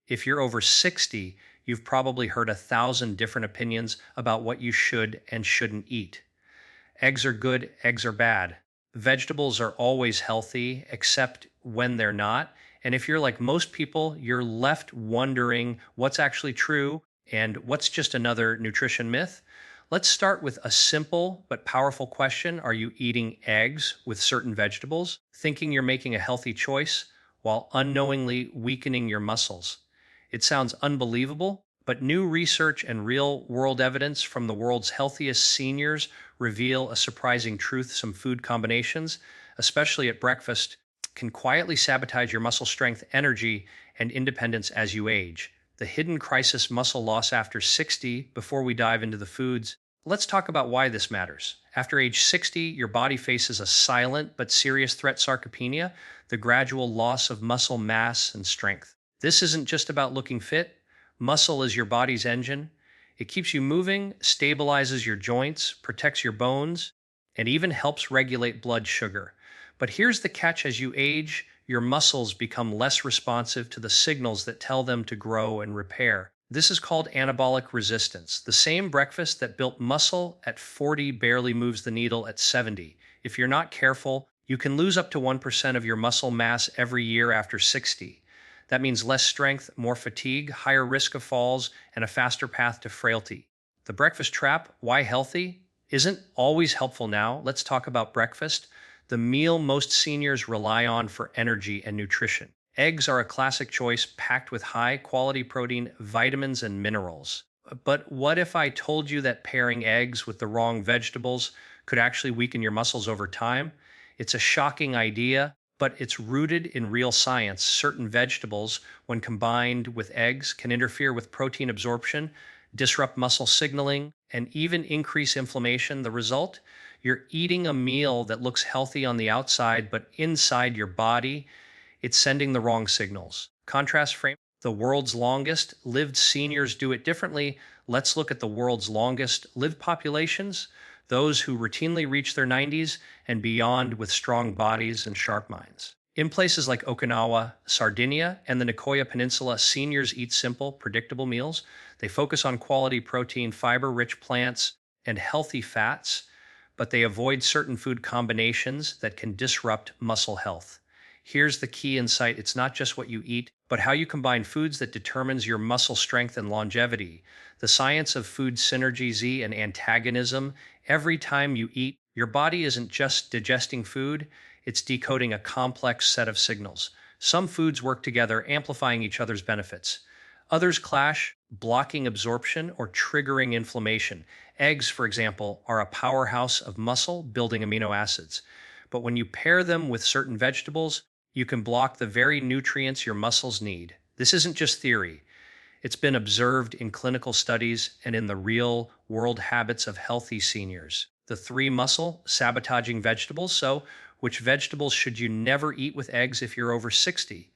If you're over 60, you've probably heard 1,000 different opinions about what you should and shouldn't eat. Eggs are good, eggs are bad. Vegetables are always healthy, except when they're not. And if you're like most people, you're left wondering what's actually true and what's just another nutrition myth. Let's start with a simple but powerful question. Are you eating eggs with certain vegetables, thinking you're making a healthy choice while unknowingly weakening your muscles? It sounds unbelievable, but new research and real world evidence from the world's healthiest seniors reveal a surprising truth. Some food combinations, especially at breakfast, can quietly sabotage your muscle strength, energy, and independence as you age. The hidden crisis muscle loss after 60. Before we dive into the foods, let's talk about why this matters. After age 60, your body faces a silent but serious threat: sarcopenia, the gradual loss of muscle mass and strength. This isn't just about looking fit. Muscle is your body's engine. It keeps you moving, stabilizes your joints, protects your bones, and even helps regulate blood sugar. But here's the catch: as you age, your muscles become less responsive to the signals that tell them to grow and repair. This is called anabolic resistance. The same breakfast that built muscle at 40 barely moves the needle at 70. If you're not careful, you can lose up to 1% of your muscle mass every year after 60. That means less strength, more fatigue, higher risk of falls, and a faster path to frailty. The breakfast trap: why healthy isn't always helpful now. Let's talk about breakfast, the meal most seniors rely on for energy and nutrition. Eggs are a classic choice, packed with high quality protein, vitamins, and minerals. But what if I told you that pairing eggs with the wrong vegetables could actually weaken your muscles over time? It's a shocking idea, but it's rooted in real science. Certain vegetables, when combined with eggs, can interfere with protein absorption, disrupt muscle signaling, and even increase inflammation. The result? You're eating a meal that looks healthy on the outside, but inside your body, it's sending the wrong signals. Contrast frame: the world's longest lived seniors do it differently. Let's look at the world's longest lived populations, those who routinely reach their 90s and beyond with strong bodies and sharp minds. In places like Okinawa, Sardinia, and the Nicoya Peninsula, seniors eat simple, predictable meals. They focus on quality protein, fiber-rich plants, and healthy fats, but they avoid certain food combinations that can disrupt muscle health. Here's the key insight: it's not just what you eat, but how you combine foods that determines your muscle strength and longevity. The science of food synergy and antagonism. Every time you eat, your body isn't just digesting food, it's decoding a complex set of signals. Some foods work together, amplifying each other's benefits. Others clash, blocking absorption or triggering inflammation. Eggs, for example, are a powerhouse of muscle building amino acids. But when you pair them with certain vegetables, you can block the very nutrients your muscles need. This isn't just theory. It's been observed in clinical studies and in the real world habits of healthy seniors. The three muscle sabotaging vegetables. So, which vegetables should you never eat with eggs if you're over 60?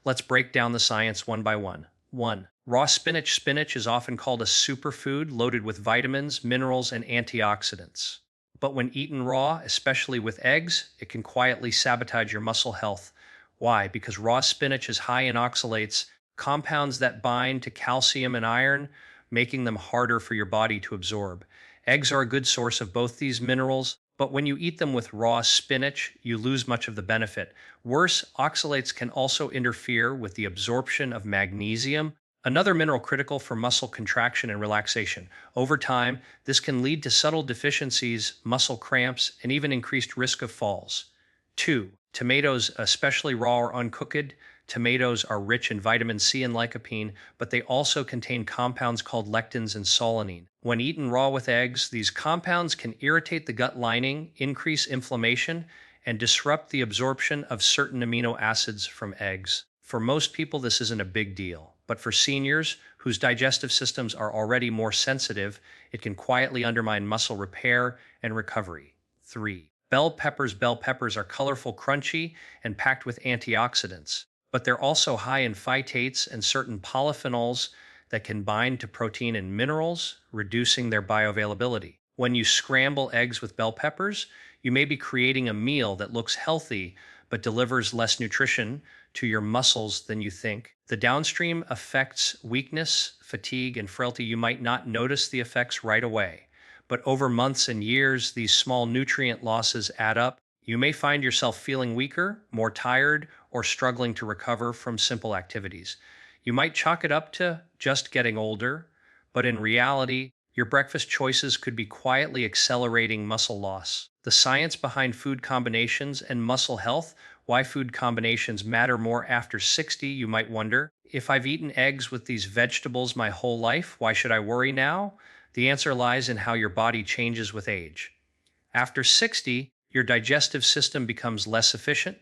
Let's break down the science one by one. 1. Raw spinach. Spinach is often called a superfood, loaded with vitamins, minerals, and antioxidants. But when eaten raw, especially with eggs, it can quietly sabotage your muscle health. Why? Because raw spinach is high in oxalates, compounds that bind to calcium and iron, making them harder for your body to absorb. Eggs are a good source of both these minerals, but when you eat them with raw spinach, you lose much of the benefit. Worse, oxalates can also interfere with the absorption of magnesium, another mineral critical for muscle contraction and relaxation. Over time, this can lead to subtle deficiencies, muscle cramps, and even increased risk of falls. 2. Tomatoes, especially raw or uncooked. Tomatoes are rich in vitamin C and lycopene, but they also contain compounds called lectins and solanine. When eaten raw with eggs, these compounds can irritate the gut lining, increase inflammation, and disrupt the absorption of certain amino acids from eggs. For most people, this isn't a big deal, but for seniors whose digestive systems are already more sensitive, it can quietly undermine muscle repair and recovery. 3. Bell peppers. Bell peppers are colorful, crunchy, and packed with antioxidants, but they're also high in phytates and certain polyphenols that can bind to protein and minerals, reducing their bioavailability. When you scramble eggs with bell peppers, you may be creating a meal that looks healthy but delivers less nutrition to your muscles than you think. The downstream effects, weakness, fatigue, and frailty, you might not notice the effects right away. But over months and years, these small nutrient losses add up. You may find yourself feeling weaker, more tired, or struggling to recover from simple activities. You might chalk it up to just getting older, but in reality, your breakfast choices could be quietly accelerating muscle loss. The science behind food combinations and muscle health, why food combinations matter more after 60, you might wonder. If I've eaten eggs with these vegetables my whole life, why should I worry now? The answer lies in how your body changes with age. After 60, your digestive system becomes less efficient,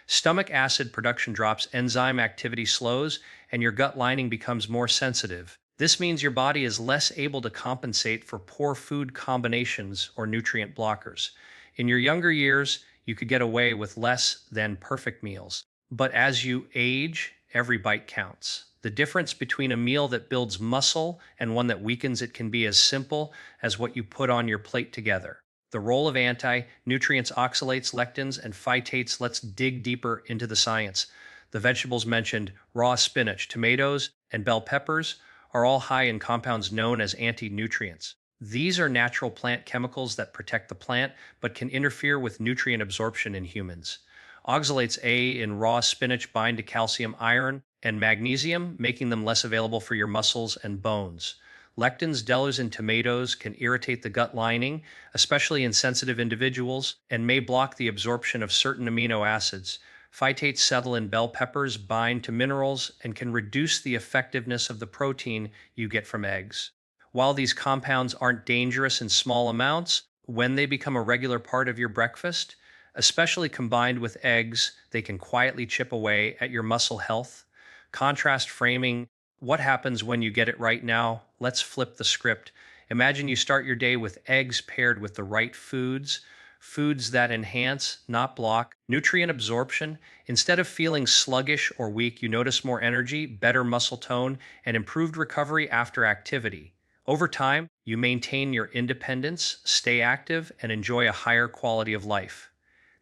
stomach acid production drops, enzyme activity slows, and your gut lining becomes more sensitive. This means your body is less able to compensate for poor food combinations or nutrient blockers. In your younger years, you could get away with less than perfect meals. But as you age, every bite counts. The difference between a meal that builds muscle and one that weakens it can be as simple as what you put on your plate together. The role of anti-nutrients, oxalates, lectins, and phytates. Let's dig deeper into the science. The vegetables mentioned, raw spinach, tomatoes, and bell peppers, are all high in compounds known as anti-nutrients. These are natural plant chemicals that protect the plant but can interfere with nutrient absorption in humans. Oxalates A in raw spinach bind to calcium, iron, and magnesium, making them less available for your muscles and bones. Lectins, delos in tomatoes can irritate the gut lining, especially in sensitive individuals, and may block the absorption of certain amino acids. Phytates settle in bell peppers, bind to minerals, and can reduce the effectiveness of the protein you get from eggs. While these compounds aren't dangerous in small amounts, when they become a regular part of your breakfast, especially combined with eggs, they can quietly chip away at your muscle health. Contrast framing. What happens when you get it right now? Let's flip the script. Imagine you start your day with eggs paired with the right foods that enhance, not block, nutrient absorption. Instead of feeling sluggish or weak, you notice more energy, better muscle tone, and improved recovery after activity. Over time, you maintain your independence, stay active, and enjoy a higher quality of life.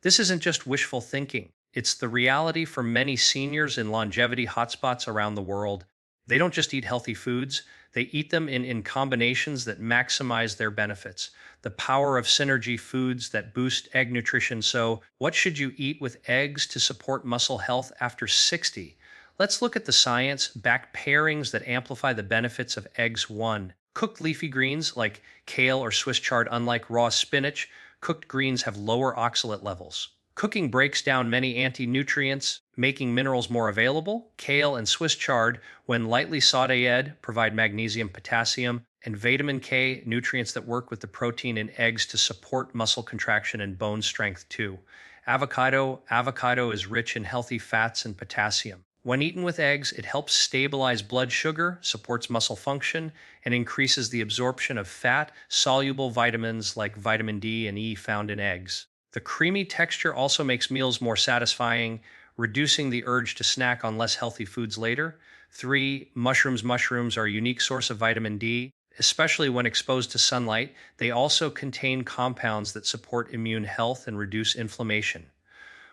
This isn't just wishful thinking. It's the reality for many seniors in longevity hotspots around the world. They don't just eat healthy foods, they eat them in combinations that maximize their benefits. The power of synergy, foods that boost egg nutrition. So, what should you eat with eggs to support muscle health after 60? Let's look at the science backed pairings that amplify the benefits of eggs. 1. Cooked leafy greens like kale or Swiss chard. Unlike raw spinach, cooked greens have lower oxalate levels. Cooking breaks down many anti-nutrients, making minerals more available. Kale and Swiss chard, when lightly sautéed, provide magnesium, potassium, and vitamin K, nutrients that work with the protein in eggs to support muscle contraction and bone strength too. Avocado is rich in healthy fats and potassium. When eaten with eggs, it helps stabilize blood sugar, supports muscle function, and increases the absorption of fat-soluble vitamins like vitamin D and E found in eggs. The creamy texture also makes meals more satisfying, reducing the urge to snack on less healthy foods later. 3. Mushrooms. Mushrooms are a unique source of vitamin D, especially when exposed to sunlight. They also contain compounds that support immune health and reduce inflammation.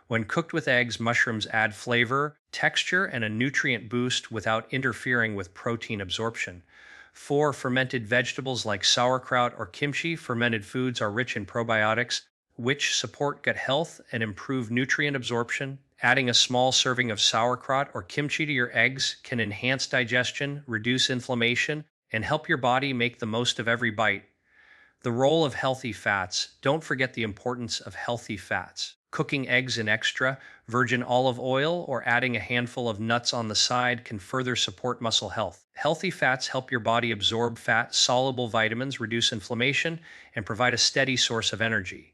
When cooked with eggs, mushrooms add flavor, texture, and a nutrient boost without interfering with protein absorption. 4. Fermented vegetables like sauerkraut or kimchi. Fermented foods are rich in probiotics, which support gut health and improve nutrient absorption. Adding a small serving of sauerkraut or kimchi to your eggs can enhance digestion, reduce inflammation, and help your body make the most of every bite. The role of healthy fats. Don't forget the importance of healthy fats. Cooking eggs in extra virgin olive oil or adding a handful of nuts on the side can further support muscle health. Healthy fats help your body absorb fat-soluble vitamins, reduce inflammation, and provide a steady source of energy.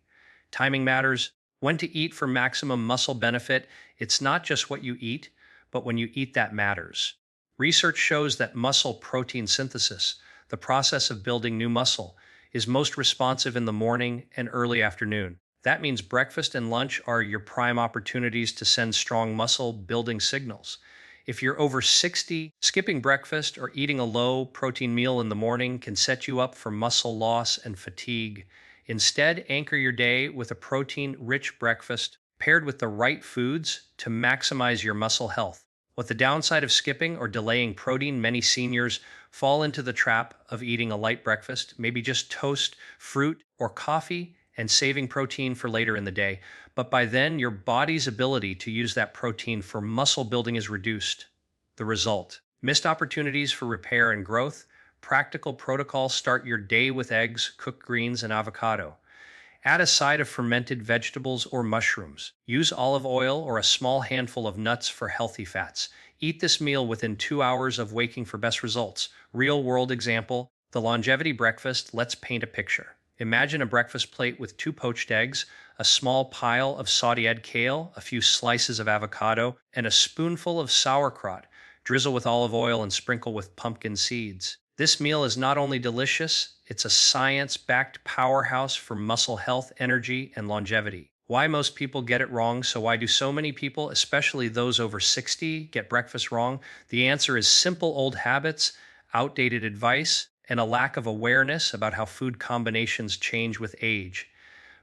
Timing matters. When to eat for maximum muscle benefit. It's not just what you eat, but when you eat that matters. Research shows that muscle protein synthesis, the process of building new muscle, is most responsive in the morning and early afternoon. That means breakfast and lunch are your prime opportunities to send strong muscle building signals. If you're over 60, skipping breakfast or eating a low protein meal in the morning can set you up for muscle loss and fatigue. Instead, anchor your day with a protein rich breakfast paired with the right foods to maximize your muscle health. With the downside of skipping or delaying protein, many seniors fall into the trap of eating a light breakfast, maybe just toast, fruit, or coffee, and saving protein for later in the day. But by then, your body's ability to use that protein for muscle building is reduced. The result: missed opportunities for repair and growth. Practical protocol: start your day with eggs, cooked greens, and avocado. Add a side of fermented vegetables or mushrooms. Use olive oil or a small handful of nuts for healthy fats. Eat this meal within 2 hours of waking for best results. Real world example: the longevity breakfast. Let's paint a picture. Imagine a breakfast plate with 2 poached eggs, a small pile of sauteed kale, a few slices of avocado, and a spoonful of sauerkraut. Drizzle with olive oil and sprinkle with pumpkin seeds. This meal is not only delicious, it's a science-backed powerhouse for muscle health, energy, and longevity. Why most people get it wrong? So why do so many people, especially those over 60, get breakfast wrong? The answer is simple: old habits, outdated advice, and a lack of awareness about how food combinations change with age.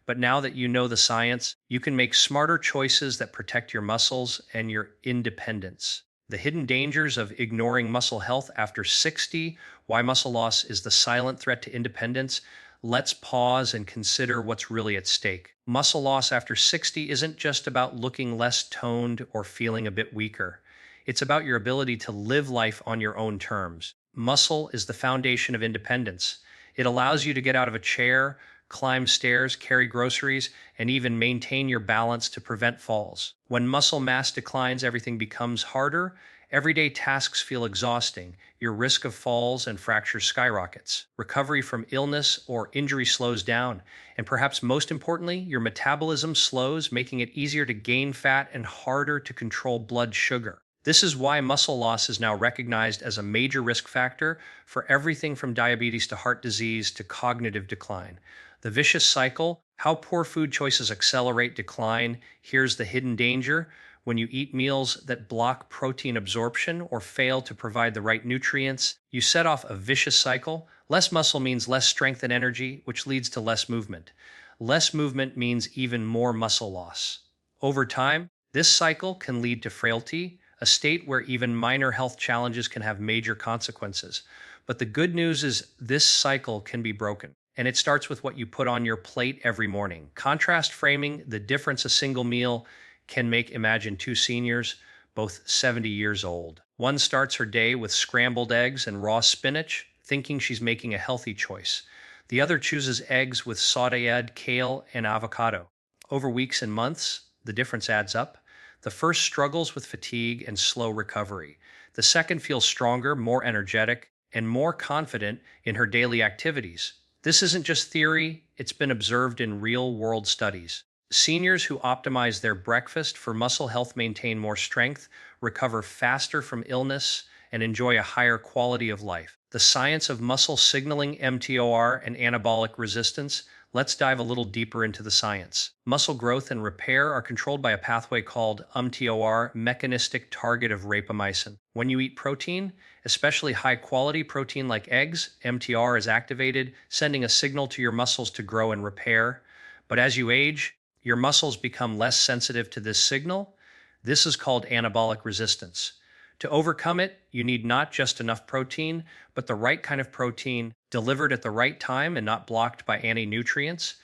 But now that you know the science, you can make smarter choices that protect your muscles and your independence. The hidden dangers of ignoring muscle health after 60, why muscle loss is the silent threat to independence. Let's pause and consider what's really at stake. Muscle loss after 60 isn't just about looking less toned or feeling a bit weaker. It's about your ability to live life on your own terms. Muscle is the foundation of independence. It allows you to get out of a chair, climb stairs, carry groceries, and even maintain your balance to prevent falls. When muscle mass declines, everything becomes harder. Everyday tasks feel exhausting. Your risk of falls and fractures skyrockets. Recovery from illness or injury slows down. And perhaps most importantly, your metabolism slows, making it easier to gain fat and harder to control blood sugar. This is why muscle loss is now recognized as a major risk factor for everything from diabetes to heart disease to cognitive decline. The vicious cycle: how poor food choices accelerate decline. Here's the hidden danger: when you eat meals that block protein absorption or fail to provide the right nutrients, you set off a vicious cycle. Less muscle means less strength and energy, which leads to less movement. Less movement means even more muscle loss. Over time, this cycle can lead to frailty, a state where even minor health challenges can have major consequences. But the good news is this cycle can be broken. And it starts with what you put on your plate every morning. Contrast framing the difference a single meal can make. Imagine 2 seniors, both 70 years old. One starts her day with scrambled eggs and raw spinach, thinking she's making a healthy choice. The other chooses eggs with sauteed kale and avocado. Over weeks and months, the difference adds up. The first struggles with fatigue and slow recovery. The second feels stronger, more energetic, and more confident in her daily activities. This isn't just theory, it's been observed in real-world studies. Seniors who optimize their breakfast for muscle health maintain more strength, recover faster from illness, and enjoy a higher quality of life. The science of muscle signaling, mTOR, and anabolic resistance. Let's dive a little deeper into the science. Muscle growth and repair are controlled by a pathway called mTOR, mechanistic target of rapamycin. When you eat protein, especially high-quality protein like eggs, mTOR is activated, sending a signal to your muscles to grow and repair. But as you age, your muscles become less sensitive to this signal. This is called anabolic resistance. To overcome it, you need not just enough protein, but the right kind of protein delivered at the right time and not blocked by anti-nutrients.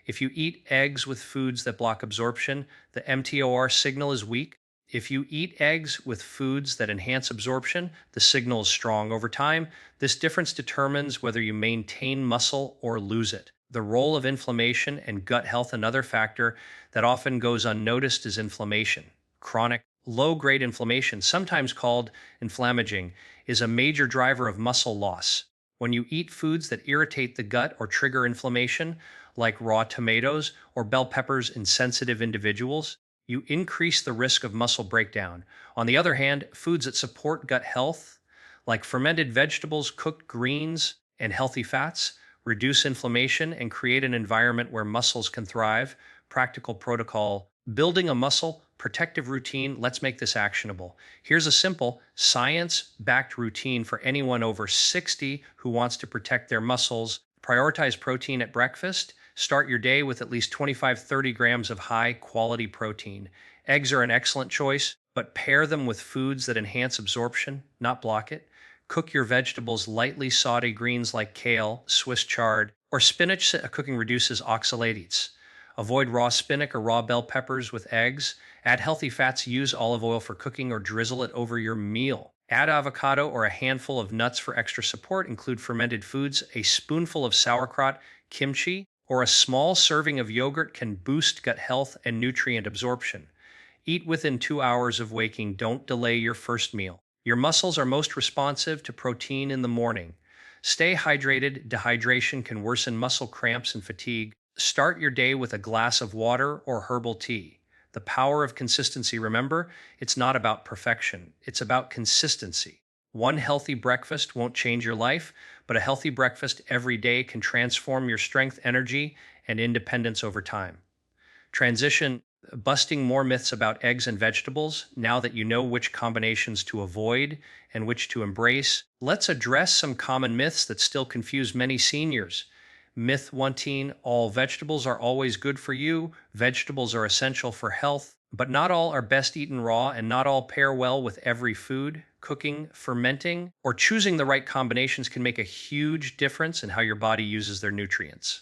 If you eat eggs with foods that block absorption, the mTOR signal is weak. If you eat eggs with foods that enhance absorption, the signal is strong. Over time, this difference determines whether you maintain muscle or lose it. The role of inflammation and gut health. Another factor that often goes unnoticed is inflammation. Chronic low-grade inflammation, sometimes called inflammaging, is a major driver of muscle loss. When you eat foods that irritate the gut or trigger inflammation, like raw tomatoes or bell peppers in sensitive individuals, you increase the risk of muscle breakdown. On the other hand, foods that support gut health, like fermented vegetables, cooked greens, and healthy fats, reduce inflammation and create an environment where muscles can thrive. Practical protocol: building a muscle protective routine. Let's make this actionable. Here's a simple, science-backed routine for anyone over 60 who wants to protect their muscles. Prioritize protein at breakfast. Start your day with at least 25-30 grams of high quality protein. Eggs are an excellent choice, but pair them with foods that enhance absorption, not block it. Cook your vegetables lightly, saute greens like kale, Swiss chard, or spinach. Cooking reduces oxalates. Avoid raw spinach or raw bell peppers with eggs. Add healthy fats, use olive oil for cooking or drizzle it over your meal. Add avocado or a handful of nuts for extra support. Include fermented foods. A spoonful of sauerkraut, kimchi, or a small serving of yogurt can boost gut health and nutrient absorption. Eat within 2 hours of waking. Don't delay your first meal. Your muscles are most responsive to protein in the morning. Stay hydrated. Dehydration can worsen muscle cramps and fatigue. Start your day with a glass of water or herbal tea. The power of consistency. Remember, it's not about perfection, it's about consistency. One healthy breakfast won't change your life, but a healthy breakfast every day can transform your strength, energy, and independence over time. Transition. Busting more myths about eggs and vegetables. Now that you know which combinations to avoid and which to embrace, let's address some common myths that still confuse many seniors. Myth 1: all vegetables are always good for you. Vegetables are essential for health, but not all are best eaten raw, and not all pair well with every food. Cooking, fermenting, or choosing the right combinations can make a huge difference in how your body uses their nutrients.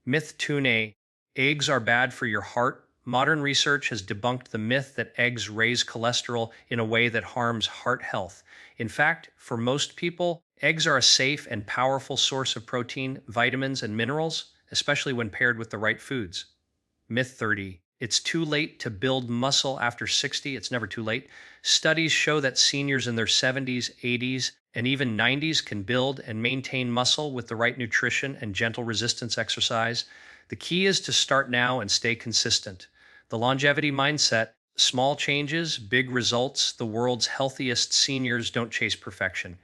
Myth 2: eggs are bad for your heart. Modern research has debunked the myth that eggs raise cholesterol in a way that harms heart health. In fact, for most people, eggs are a safe and powerful source of protein, vitamins, and minerals, especially when paired with the right foods. Myth 30: it's too late to build muscle after 60. It's never too late. Studies show that seniors in their 70s, 80s, and even 90s can build and maintain muscle with the right nutrition and gentle resistance exercise. The key is to start now and stay consistent. The longevity mindset: small changes, big results. The world's healthiest seniors don't chase perfection.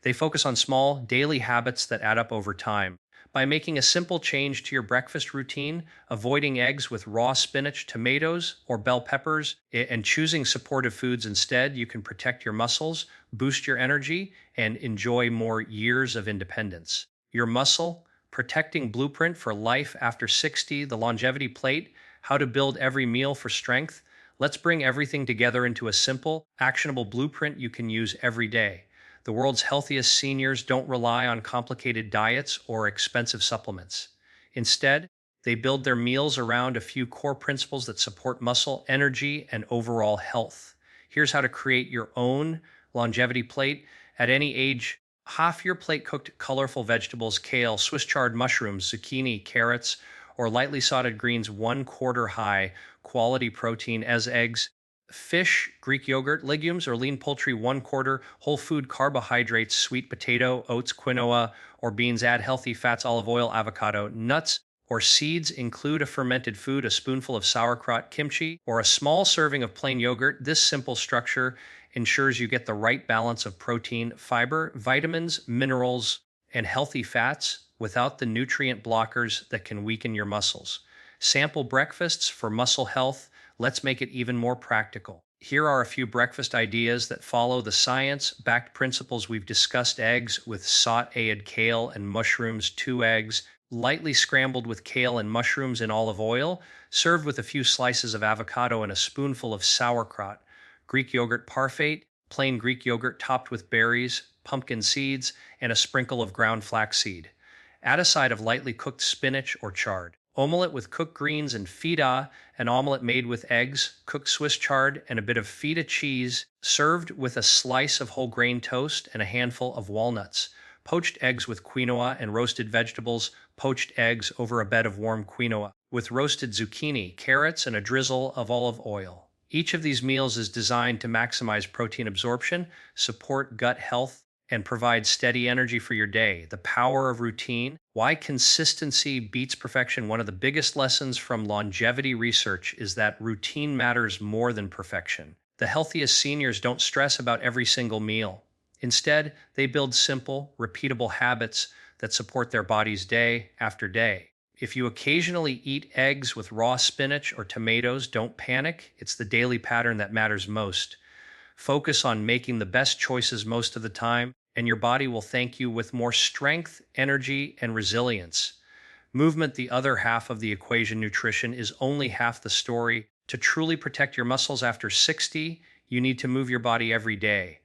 They focus on small, daily habits that add up over time. By making a simple change to your breakfast routine, avoiding eggs with raw spinach, tomatoes, or bell peppers, and choosing supportive foods instead, you can protect your muscles, boost your energy, and enjoy more years of independence. Your muscle protecting blueprint for life after 60, the longevity plate, how to build every meal for strength. Let's bring everything together into a simple, actionable blueprint you can use every day. The world's healthiest seniors don't rely on complicated diets or expensive supplements. Instead, they build their meals around a few core principles that support muscle, energy, and overall health. Here's how to create your own longevity plate. At any age, half your plate cooked colorful vegetables, kale, Swiss chard mushrooms, zucchini, carrots, or lightly sauteed greens, 1/4 high quality protein as eggs, fish, Greek yogurt, legumes, or lean poultry, 1/4 whole food carbohydrates, sweet potato, oats, quinoa, or beans. Add healthy fats, olive oil, avocado, nuts, or seeds. Include a fermented food, a spoonful of sauerkraut, kimchi, or a small serving of plain yogurt. This simple structure ensures you get the right balance of protein, fiber, vitamins, minerals, and healthy fats without the nutrient blockers that can weaken your muscles. Sample breakfasts for muscle health. Let's make it even more practical. Here are a few breakfast ideas that follow the science-backed principles we've discussed. Eggs with sauteed kale and mushrooms, 2 eggs, lightly scrambled with kale and mushrooms in olive oil, served with a few slices of avocado and a spoonful of sauerkraut. Greek yogurt parfait, plain Greek yogurt topped with berries, pumpkin seeds, and a sprinkle of ground flaxseed. Add a side of lightly cooked spinach or chard. Omelette with cooked greens and feta, an omelette made with eggs, cooked Swiss chard, and a bit of feta cheese, served with a slice of whole grain toast and a handful of walnuts. Poached eggs with quinoa and roasted vegetables, poached eggs over a bed of warm quinoa, with roasted zucchini, carrots, and a drizzle of olive oil. Each of these meals is designed to maximize protein absorption, support gut health, and provide steady energy for your day. The power of routine. Why consistency beats perfection. One of the biggest lessons from longevity research is that routine matters more than perfection. The healthiest seniors don't stress about every single meal. Instead, they build simple, repeatable habits that support their bodies day after day. If you occasionally eat eggs with raw spinach or tomatoes, don't panic. It's the daily pattern that matters most. Focus on making the best choices most of the time, and your body will thank you with more strength, energy, and resilience. Movement, the other half of the equation, nutrition, is only half the story. To truly protect your muscles after 60, you need to move your body every day.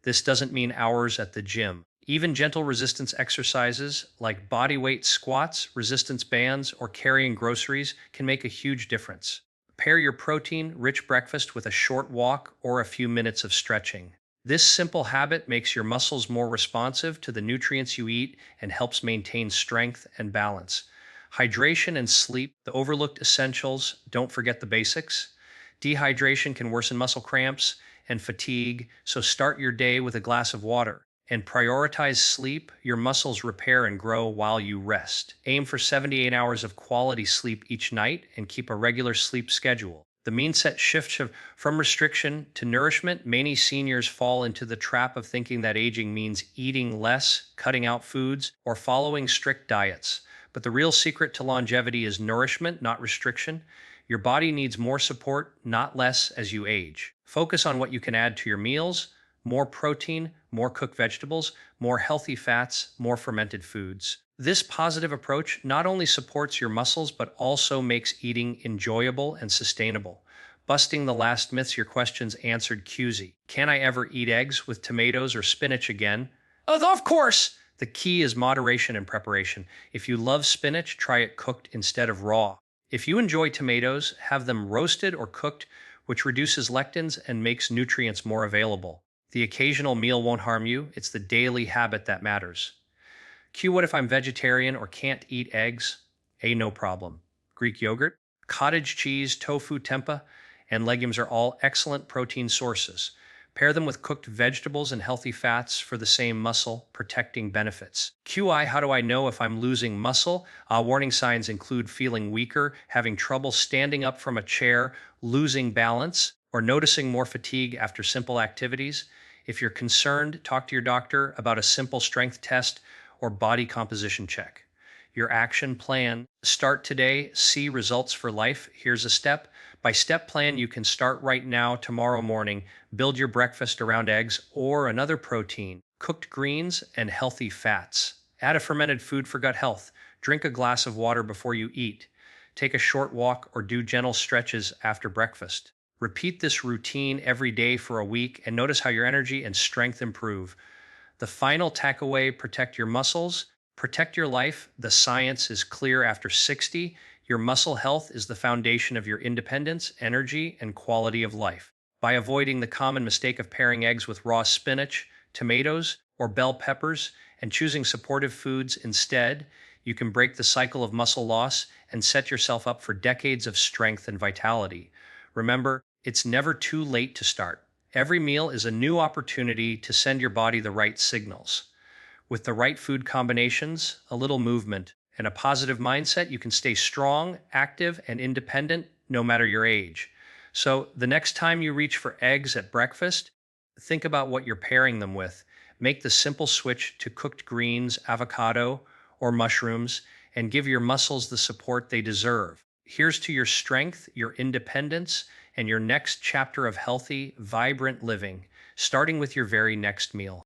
This doesn't mean hours at the gym. Even gentle resistance exercises like body weight squats, resistance bands, or carrying groceries can make a huge difference. Pair your protein rich breakfast with a short walk or a few minutes of stretching. This simple habit makes your muscles more responsive to the nutrients you eat and helps maintain strength and balance. Hydration and sleep, the overlooked essentials, don't forget the basics. Dehydration can worsen muscle cramps and fatigue, so start your day with a glass of water. And prioritize sleep. Your muscles repair and grow while you rest. Aim for 78 hours of quality sleep each night and keep a regular sleep schedule. The mindset shift from restriction to nourishment. Many seniors fall into the trap of thinking that aging means eating less, cutting out foods, or following strict diets. But the real secret to longevity is nourishment, not restriction. Your body needs more support, not less, as you age. Focus on what you can add to your meals: more protein, more cooked vegetables, more healthy fats, more fermented foods. This positive approach not only supports your muscles, but also makes eating enjoyable and sustainable. Busting the last myths, your questions answered. QZ. Can I ever eat eggs with tomatoes or spinach again? Of course! The key is moderation and preparation. If you love spinach, try it cooked instead of raw. If you enjoy tomatoes, have them roasted or cooked, which reduces lectins and makes nutrients more available. The occasional meal won't harm you. It's the daily habit that matters. Q, what if I'm vegetarian or can't eat eggs? A, no problem. Greek yogurt, cottage cheese, tofu, tempeh, and legumes are all excellent protein sources. Pair them with cooked vegetables and healthy fats for the same muscle protecting benefits. QI, how do I know if I'm losing muscle? Warning signs include feeling weaker, having trouble standing up from a chair, losing balance, or noticing more fatigue after simple activities. If you're concerned, talk to your doctor about a simple strength test or body composition check. Your action plan: start today, see results for life. Here's a step by step plan you can start right now. Tomorrow morning, build your breakfast around eggs or another protein, cooked greens, and healthy fats. Add a fermented food for gut health. Drink a glass of water before you eat. Take a short walk or do gentle stretches after breakfast. Repeat this routine every day for a week and notice how your energy and strength improve. The final takeaway: protect your muscles, protect your life. The science is clear. After 60, your muscle health is the foundation of your independence, energy, and quality of life. By avoiding the common mistake of pairing eggs with raw spinach, tomatoes, or bell peppers, and choosing supportive foods instead, you can break the cycle of muscle loss and set yourself up for decades of strength and vitality. Remember, it's never too late to start. Every meal is a new opportunity to send your body the right signals. With the right food combinations, a little movement, and a positive mindset, you can stay strong, active, and independent no matter your age. So the next time you reach for eggs at breakfast, think about what you're pairing them with. Make the simple switch to cooked greens, avocado, or mushrooms, and give your muscles the support they deserve. Here's to your strength, your independence, and your next chapter of healthy, vibrant living, starting with your very next meal.